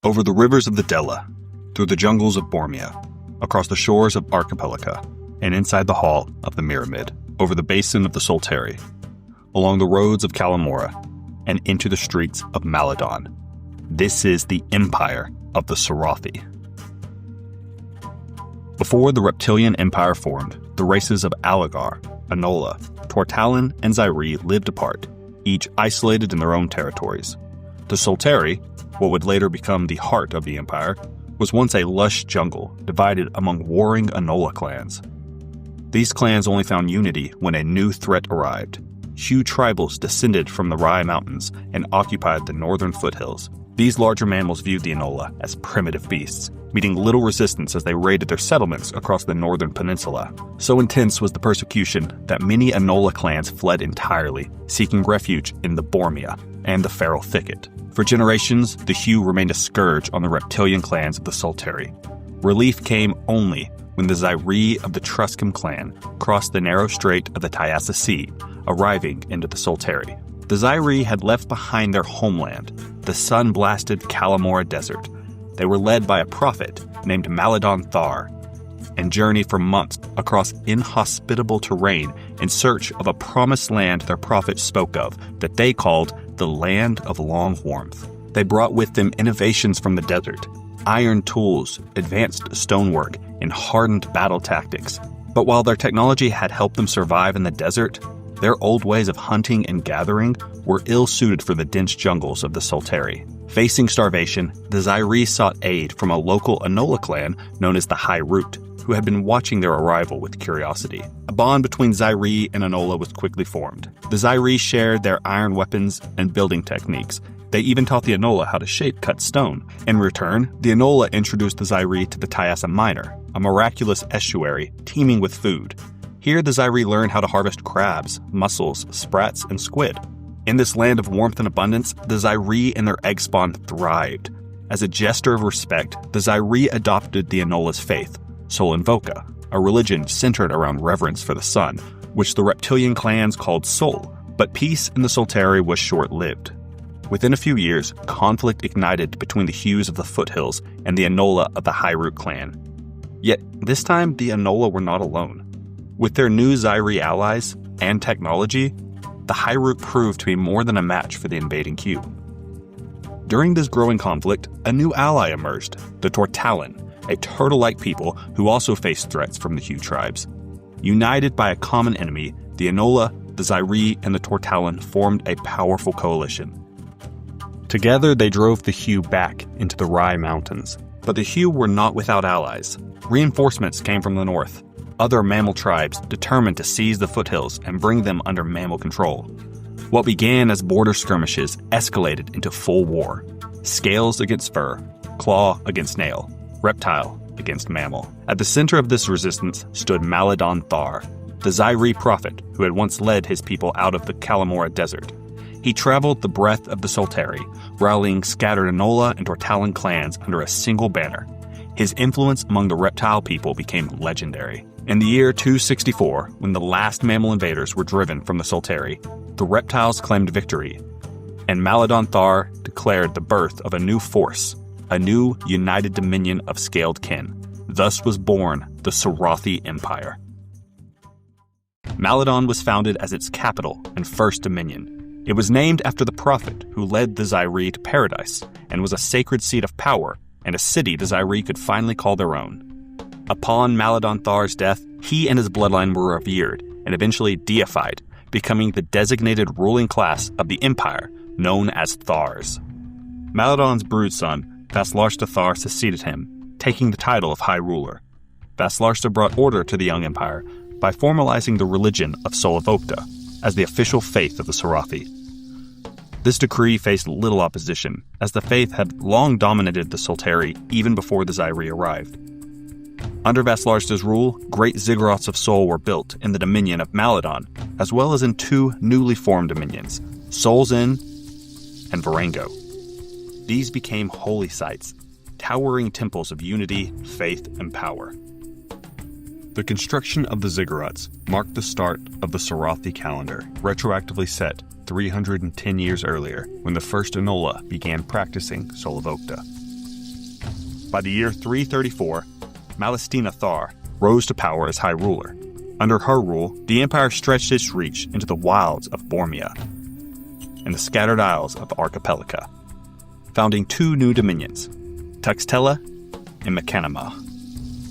Over the rivers of the Dela, through the jungles of Bormia, across the shores of Archipelago, and inside the hall of the Myramid, over the basin of the Solteri, along the roads of Kalamora, and into the streets of Maladon. This is the Empire of the Sarathi. Before the Reptilian Empire formed, the races of Alagar, Enola, Tortalan, and Zairi lived apart, each isolated in their own territories. The Solteri, what would later become the heart of the empire, was once a lush jungle divided among warring Enola clans. These clans only found unity when a new threat arrived. Huge tribals descended from the Rai Mountains and occupied the northern foothills. These larger mammals viewed the Enola as primitive beasts, meeting little resistance as they raided their settlements across the northern peninsula. So intense was the persecution that many Enola clans fled entirely, seeking refuge in the Bormia and the Feral Thicket. For generations, the Hue remained a scourge on the reptilian clans of the Solteri. Relief came only when the Zairi of the Truscum clan crossed the narrow strait of the Tyassa Sea, arriving into the Solteri. The Zairi had left behind their homeland, the sun-blasted Kalamora Desert. They were led by a prophet named Maladon Thar, and journeyed for months across inhospitable terrain in search of a promised land their prophet spoke of that they called the Land of Long Warmth. They brought with them innovations from the desert, iron tools, advanced stonework, and hardened battle tactics. But while their technology had helped them survive in the desert, their old ways of hunting and gathering were ill-suited for the dense jungles of the Solteri. Facing starvation, the Zairi sought aid from a local Enola clan known as the High Root, who had been watching their arrival with curiosity. A bond between Zairi and Enola was quickly formed. The Zairi shared their iron weapons and building techniques. They even taught the Enola how to shape-cut stone. In return, the Enola introduced the Zairi to the Tyassa Minor, a miraculous estuary teeming with food. Here, the Zairi learned how to harvest crabs, mussels, sprats, and squid. In this land of warmth and abundance, the Zairi and their egg spawn thrived. As a gesture of respect, the Zairi adopted the Enola's faith, Sol Invoca, a religion centered around reverence for the sun, which the reptilian clans called Sol. But peace in the Solteri was short-lived. Within a few years, conflict ignited between the Hues of the foothills and the Enola of the High Root clan. Yet, this time the Enola were not alone. With their new Zairi allies and technology, the High Root proved to be more than a match for the invading Hue. During this growing conflict, a new ally emerged, the Tortalan, a turtle-like people who also faced threats from the Hue tribes. United by a common enemy, the Enola, the Zairi, and the Tortalan formed a powerful coalition. Together, they drove the Hue back into the Rai Mountains. But the Hue were not without allies. Reinforcements came from the north. Other mammal tribes determined to seize the foothills and bring them under mammal control. What began as border skirmishes escalated into full war. Scales against fur, claw against nail, reptile against mammal. At the center of this resistance stood Maladon Thar, the Zairi prophet who had once led his people out of the Kalamora Desert. He traveled the breadth of the Solteri, rallying scattered Enola and Tortalan clans under a single banner. His influence among the reptile people became legendary. In the year 264, when the last mammal invaders were driven from the Solteri, the reptiles claimed victory, and Maladon Thar declared the birth of a new force, a new united dominion of scaled kin. Thus was born the Ssarathi Empire. Maladon was founded as its capital and first dominion. It was named after the prophet who led the Zairi to paradise and was a sacred seat of power and a city the Zairi could finally call their own. Upon Maladon Thar's death, he and his bloodline were revered and eventually deified, becoming the designated ruling class of the empire, known as Thars. Maladon's brood-son, Vaslarsta Thar, succeeded him, taking the title of High Ruler. Vaslarsta brought order to the young empire by formalizing the religion of Solavokta as the official faith of the Sarathi. This decree faced little opposition, as the faith had long dominated the Solteri even before the Zairi arrived. Under Vaslarsta's rule, great ziggurats of Sol were built in the dominion of Maladon, as well as in two newly formed dominions, Sol's Inn and Varango. These became holy sites, towering temples of unity, faith, and power. The construction of the ziggurats marked the start of the Sarathi calendar, retroactively set 310 years earlier when the first Enola began practicing Solavokta. By the year 334, Malestina Thar rose to power as High Ruler. Under her rule, the empire stretched its reach into the wilds of Bormia and the scattered isles of Archipelago, founding 2 new dominions, Tuxtela and Mekanima.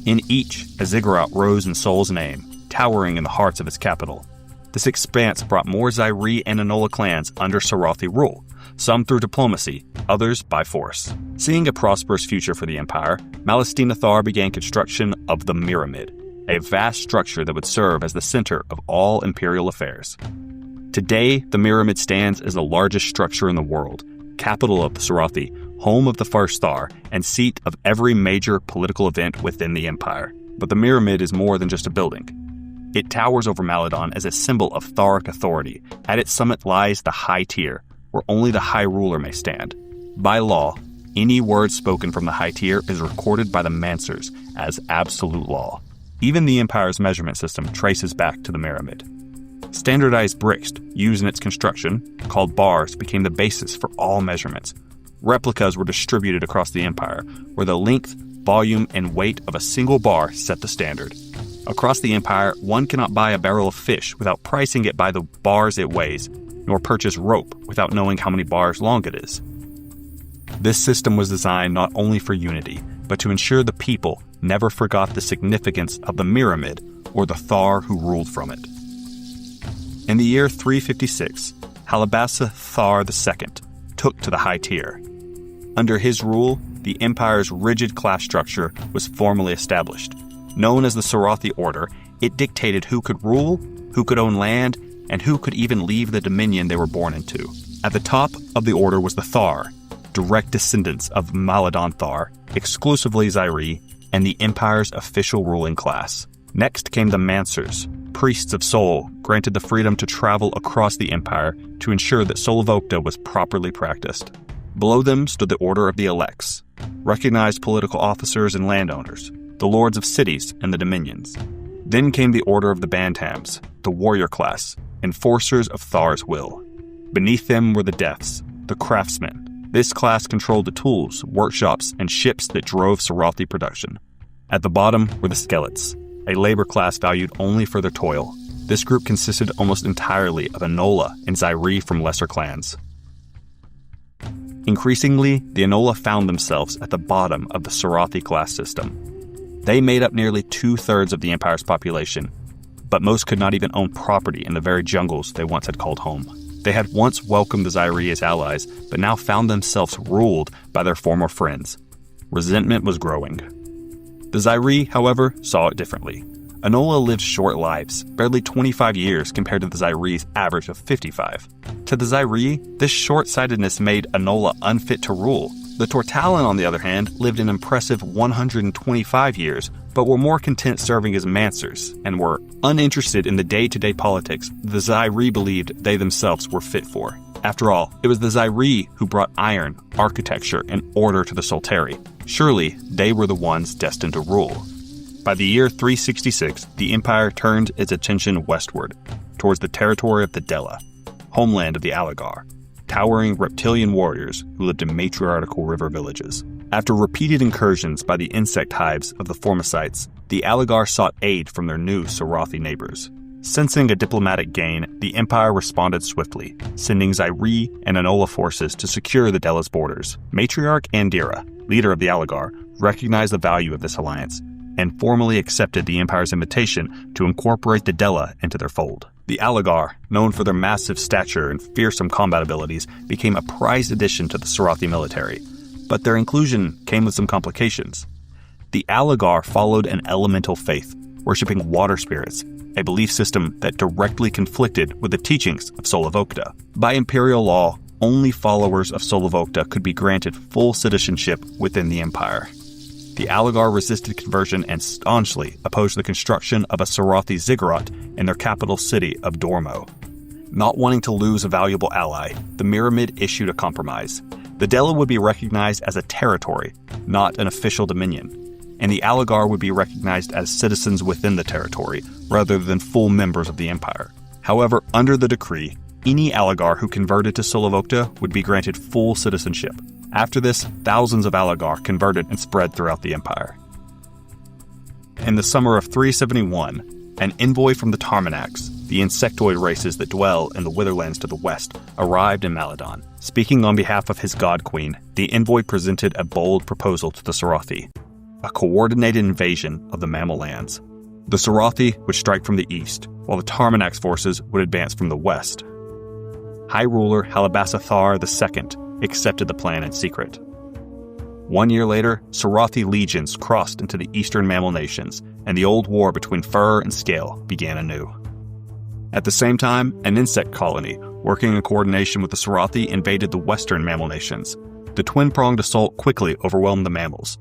In each, a ziggurat rose in Sol's name, towering in the hearts of its capital. This expanse brought more Zairi and Enola clans under Sarathi rule, some through diplomacy, others by force. Seeing a prosperous future for the empire, Malestina Thar began construction of the Pyramid, a vast structure that would serve as the center of all imperial affairs. Today, the Pyramid stands as the largest structure in the world, capital of the Sarathi, home of the first Thar, and seat of every major political event within the empire. But the Pyramid is more than just a building. It towers over Maladon as a symbol of Tharic authority. At its summit lies the High Tier, where only the High Ruler may stand. By law, any word spoken from the High Tier is recorded by the Mansers as absolute law. Even the Empire's measurement system traces back to the Pyramid. Standardized bricks used in its construction, called bars, became the basis for all measurements. Replicas were distributed across the Empire, where the length, volume, and weight of a single bar set the standard. Across the Empire, one cannot buy a barrel of fish without pricing it by the bars it weighs, nor purchase rope without knowing how many bars long it is. This system was designed not only for unity, but to ensure the people never forgot the significance of the Pyramid or the Thar who ruled from it. In the year 356, Halabasa Thar II took to the High Tier. Under his rule, the Empire's rigid class structure was formally established. Known as the Sarathi Order, it dictated who could rule, who could own land, and who could even leave the dominion they were born into. At the top of the order was the Thar, direct descendants of Maladon Thar, exclusively Zairi, and the Empire's official ruling class. Next came the Mansers, priests of Sol, granted the freedom to travel across the Empire to ensure that Solovokta was properly practiced. Below them stood the Order of the Elects, recognized political officers and landowners, the lords of cities and the dominions. Then came the Order of the Bantams, the warrior class, enforcers of Thar's will. Beneath them were the Deaths, the craftsmen. This class controlled the tools, workshops, and ships that drove Sarathi production. At the bottom were the Skelets, a labor class valued only for their toil. This group consisted almost entirely of Enola and Zairi from lesser clans. Increasingly, the Enola found themselves at the bottom of the Sarathi class system. They made up nearly 2/3 of the Empire's population, but most could not even own property in the very jungles they once had called home. They had once welcomed the Zairi as allies, but now found themselves ruled by their former friends. Resentment was growing. The Zairi, however, saw it differently. Enola lived short lives, barely 25 years compared to the Zairi's average of 55. To the Zairi, this short-sightedness made Enola unfit to rule. The Tortalan, on the other hand, lived an impressive 125 years, but were more content serving as Mansers, and were uninterested in the day-to-day politics the Zairi believed they themselves were fit for. After all, it was the Zairi who brought iron, architecture, and order to the Solteri. Surely, they were the ones destined to rule. By the year 366, the Empire turned its attention westward, towards the territory of the Dela, homeland of the Alagar, towering reptilian warriors who lived in matriarchal river villages. After repeated incursions by the insect hives of the Formicites, the Alagar sought aid from their new Sarathi neighbors. Sensing a diplomatic gain, the Empire responded swiftly, sending Zairi and Enola forces to secure the Dela's borders. Matriarch Andira, leader of the Alagar, recognized the value of this alliance and formally accepted the Empire's invitation to incorporate the Dela into their fold. The Alagar, known for their massive stature and fearsome combat abilities, became a prized addition to the Sarathi military, but their inclusion came with some complications. The Alagar followed an elemental faith, worshipping water spirits, a belief system that directly conflicted with the teachings of Solovokta. By Imperial law, only followers of Solovokta could be granted full citizenship within the Empire. The Alagar resisted conversion and staunchly opposed the construction of a Sarathi ziggurat in their capital city of Dormo. Not wanting to lose a valuable ally, the Pyramid issued a compromise. The Dela would be recognized as a territory, not an official dominion, and the Alagar would be recognized as citizens within the territory, rather than full members of the Empire. However, under the decree, any Alagar who converted to Solovokta would be granted full citizenship. After this, thousands of Alagar converted and spread throughout the empire. In the summer of 371, an envoy from the Tarminax, the insectoid races that dwell in the Witherlands to the west, arrived in Maladon. Speaking on behalf of his god queen, the envoy presented a bold proposal to the Sarathi, a coordinated invasion of the Mammal Lands. The Sarathi would strike from the east, while the Tarminax forces would advance from the west. High ruler Halabasathar II accepted the plan in secret. 1 year later, Sarathi legions crossed into the eastern Mammal Nations, and the old war between fur and scale began anew. At the same time, an insect colony, working in coordination with the Sarathi, invaded the western Mammal Nations. The twin-pronged assault quickly overwhelmed the mammals.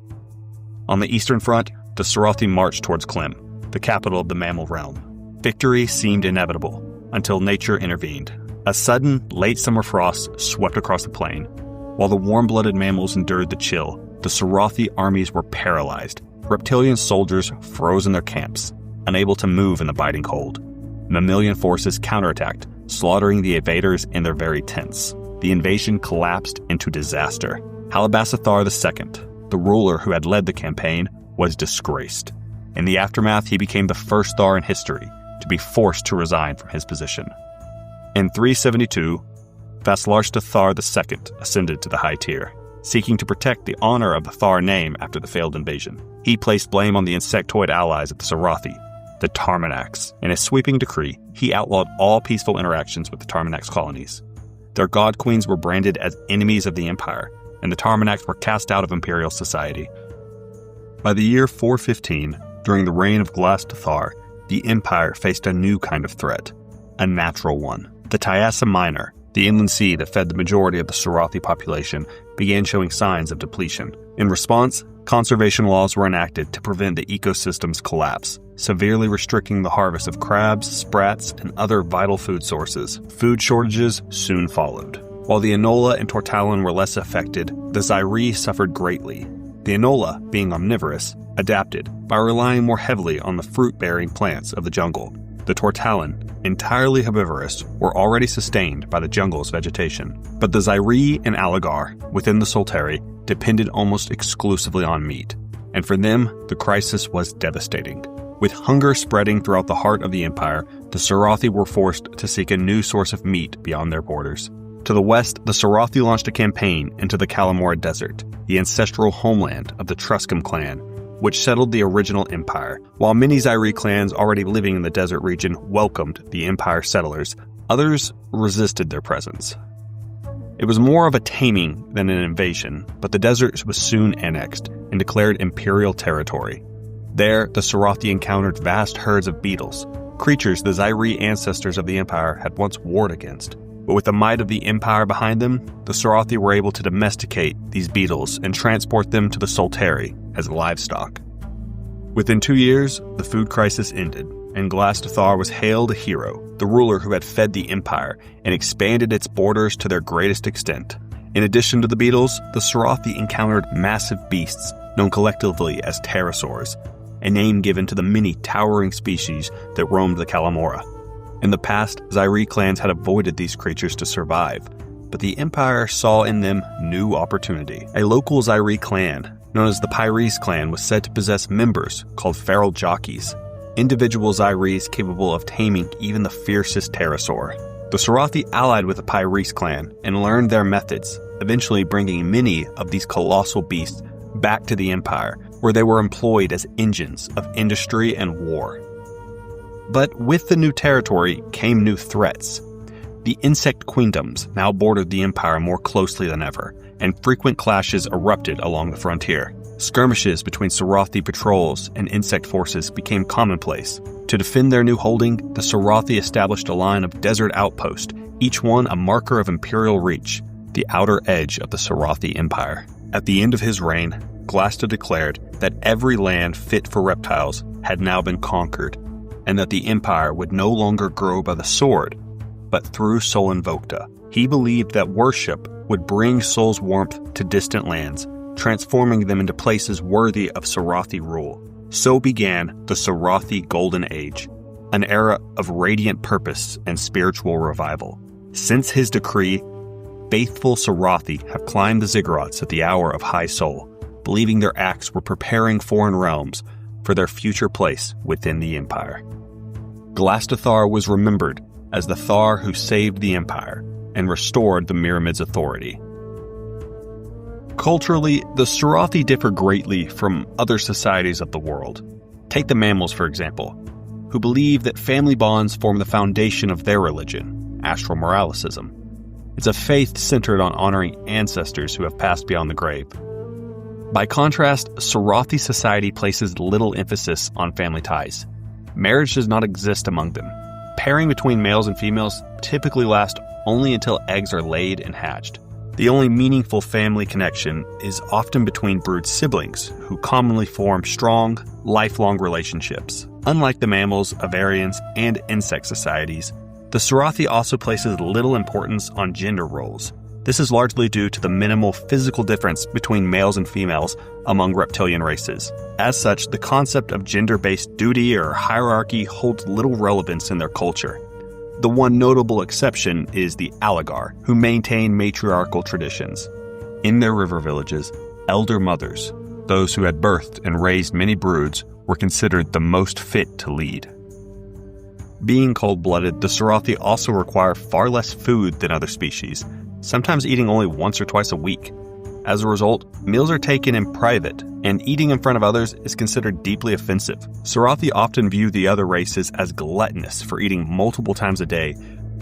On the eastern front, the Sarathi marched towards Klim, the capital of the mammal realm. Victory seemed inevitable, until nature intervened. A sudden, late summer frost swept across the plain. While the warm-blooded mammals endured the chill, the Sarathi armies were paralyzed. Reptilian soldiers froze in their camps, unable to move in the biting cold. Mammalian forces counterattacked, slaughtering the invaders in their very tents. The invasion collapsed into disaster. Halabasathar II, the ruler who had led the campaign, was disgraced. In the aftermath, he became the first Thar in history to be forced to resign from his position. In 372, Vaslarshta Thar II ascended to the high tier, seeking to protect the honor of the Thar name after the failed invasion. He placed blame on the insectoid allies of the Sarathi, the Tarminax. In a sweeping decree, he outlawed all peaceful interactions with the Tarminax colonies. Their god queens were branded as enemies of the empire, and the Tarminax were cast out of imperial society. By the year 415, during the reign of Glastathar, the empire faced a new kind of threat, a natural one. The Tyassa Minor, the inland sea that fed the majority of the Sarathi population, began showing signs of depletion. In response, conservation laws were enacted to prevent the ecosystem's collapse, severely restricting the harvest of crabs, sprats, and other vital food sources. Food shortages soon followed. While the Enola and Tortalan were less affected, the Zairi suffered greatly. The Enola, being omnivorous, adapted by relying more heavily on the fruit-bearing plants of the jungle. The Tortalan, entirely herbivorous, were already sustained by the jungle's vegetation. But the Zairi and Alagar, within the Solteri, depended almost exclusively on meat, and for them, the crisis was devastating. With hunger spreading throughout the heart of the empire, the Sarathi were forced to seek a new source of meat beyond their borders. To the west, the Sarathi launched a campaign into the Kalamora Desert, the ancestral homeland of the Truscum clan, which settled the original empire. While many Zairi clans already living in the desert region welcomed the empire settlers, others resisted their presence. It was more of a taming than an invasion, but the desert was soon annexed and declared imperial territory. There, the Sarathi encountered vast herds of beetles, creatures the Zairi ancestors of the empire had once warred against. But with the might of the empire behind them, the Sarathi were able to domesticate these beetles and transport them to the Solteri as livestock. Within 2 years, the food crisis ended, and Glastathar was hailed a hero, the ruler who had fed the empire and expanded its borders to their greatest extent. In addition to the beetles, the Sarathi encountered massive beasts known collectively as pterosaurs, a name given to the many towering species that roamed the Kalamora. In the past, Zairi clans had avoided these creatures to survive, but the empire saw in them new opportunity. A local Zairi clan, known as the Pyres clan, was said to possess members called feral jockeys, individual Zairis capable of taming even the fiercest pterosaur. The Sarathi allied with the Pyres clan and learned their methods, eventually bringing many of these colossal beasts back to the empire, where they were employed as engines of industry and war. But with the new territory came new threats. The insect queendoms now bordered the empire more closely than ever, and frequent clashes erupted along the frontier. Skirmishes between Sarathi patrols and insect forces became commonplace. To defend their new holding, the Sarathi established a line of desert outposts, each one a marker of imperial reach, the outer edge of the Sarathi Empire. At the end of his reign, Glasta declared that every land fit for reptiles had now been conquered, and that the empire would no longer grow by the sword, but through soul invocta. He believed that worship would bring soul's warmth to distant lands, transforming them into places worthy of Sarathi rule. So began the Sarathi Golden Age, an era of radiant purpose and spiritual revival. Since his decree, faithful Sarathi have climbed the ziggurats at the hour of high soul, believing their acts were preparing foreign realms for their future place within the Empire. Glastathar was remembered as the Thar who saved the Empire and restored the Myriad's authority. Culturally, the Sarathi differ greatly from other societies of the world. Take the mammals, for example, who believe that family bonds form the foundation of their religion, astral moralicism. It's a faith centered on honoring ancestors who have passed beyond the grave. By contrast, Sarathi society places little emphasis on family ties. Marriage does not exist among them. Pairing between males and females typically lasts only until eggs are laid and hatched. The only meaningful family connection is often between brood siblings, who commonly form strong, lifelong relationships. Unlike the mammals, Avarians, and insect societies, the Sarathi also places little importance on gender roles. This is largely due to the minimal physical difference between males and females among reptilian races. As such, the concept of gender-based duty or hierarchy holds little relevance in their culture. The one notable exception is the Aligar, who maintain matriarchal traditions. In their river villages, elder mothers, those who had birthed and raised many broods, were considered the most fit to lead. Being cold-blooded, the Sarathi also require far less food than other species, sometimes eating only once or twice a week. As a result, meals are taken in private, and eating in front of others is considered deeply offensive. Sarathi often view the other races as gluttonous for eating multiple times a day,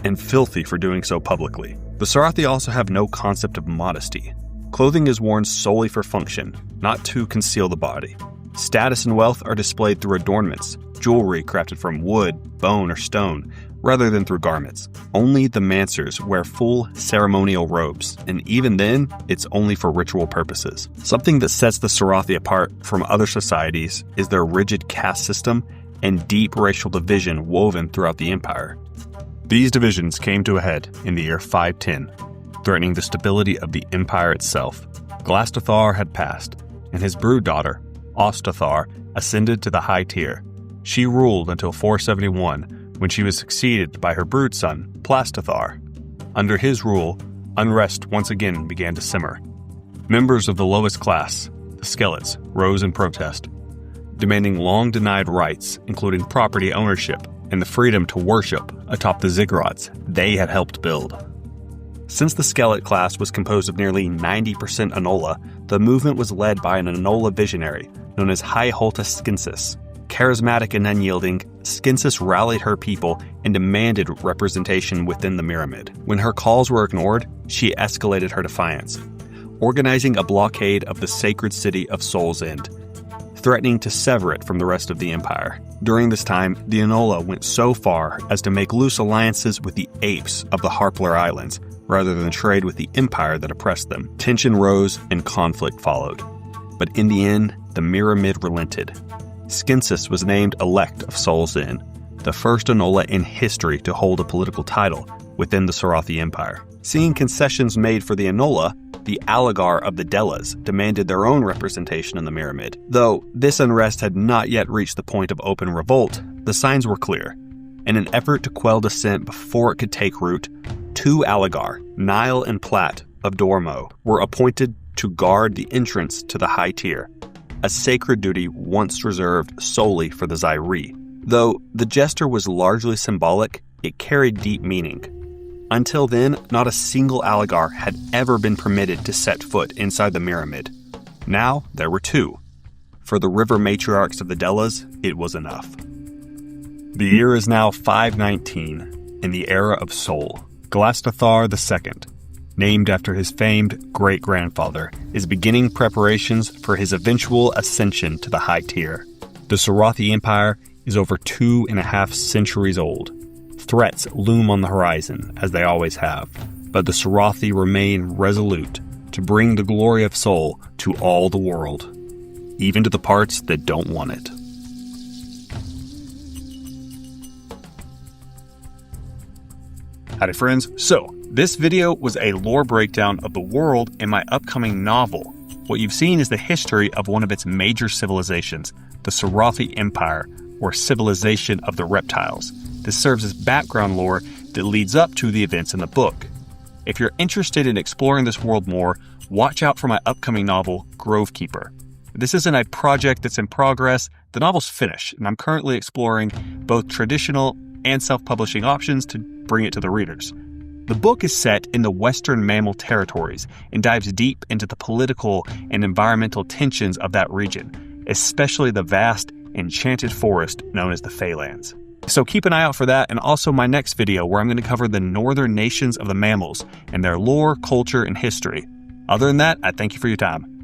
and filthy for doing so publicly. The Sarathi also have no concept of modesty. Clothing is worn solely for function, not to conceal the body. Status and wealth are displayed through adornments, jewelry crafted from wood, bone, or stone, rather than through garments. Only the Mansers wear full ceremonial robes, and even then, it's only for ritual purposes. Something that sets the Sarathi apart from other societies is their rigid caste system and deep racial division woven throughout the empire. These divisions came to a head in the year 510, threatening the stability of the empire itself. Glastathar had passed, and his brood daughter, Ostathar, ascended to the high tier. She ruled until 471, when she was succeeded by her brood son, Plastathar. Under his rule, unrest once again began to simmer. Members of the lowest class, the Skelets, rose in protest, demanding long-denied rights, including property ownership and the freedom to worship atop the ziggurats they had helped build. Since the Skelet class was composed of nearly 90% Anola, the movement was led by an Anola visionary known as High Holta Skinsis. Charismatic and unyielding, Skinsis rallied her people and demanded representation within the Myriad. When her calls were ignored, she escalated her defiance, organizing a blockade of the sacred city of Soul's End, threatening to sever it from the rest of the empire. During this time, the Anola went so far as to make loose alliances with the apes of the Harpler Islands, rather than trade with the empire that oppressed them. Tension rose and conflict followed. But in the end, the Myriad relented. Skinsis was named Elect of Soul's End, the first Anola in history to hold a political title within the Sarathi Empire. Seeing concessions made for the Anola, the Aligar of the Dellas demanded their own representation in the Myriad. Though this unrest had not yet reached the point of open revolt, the signs were clear. In an effort to quell dissent before it could take root, 2 Aligar, Nile and Plat of Dormo, were appointed to guard the entrance to the high tier, a sacred duty once reserved solely for the Zairi. Though the gesture was largely symbolic, it carried deep meaning. Until then, not a single Aligar had ever been permitted to set foot inside the Myriad. Now, there were 2. For the river matriarchs of the Dellas, it was enough. The year is now 519, in the era of Soul. Glastathar II, named after his famed great-grandfather, is beginning preparations for his eventual ascension to the high tier. The Sarathi Empire is over 2.5 centuries old. Threats loom on the horizon, as they always have, but the Sarathi remain resolute to bring the glory of Soul to all the world, even to the parts that don't want it. Howdy friends, so this video was a lore breakdown of the world in my upcoming novel. What you've seen is the history of one of its major civilizations, the Ssarathi Empire, or Civilization of the Reptiles. This serves as background lore that leads up to the events in the book. If you're interested in exploring this world more, watch out for my upcoming novel, Grovekeeper. This isn't a project that's in progress. The novel's finished, and I'm currently exploring both traditional and self-publishing options to bring it to the readers. The book is set in the Western Mammal Territories and dives deep into the political and environmental tensions of that region, especially the vast, enchanted forest known as the Feylands. So keep an eye out for that, and also my next video where I'm going to cover the northern nations of the mammals and their lore, culture, and history. Other than that, I thank you for your time.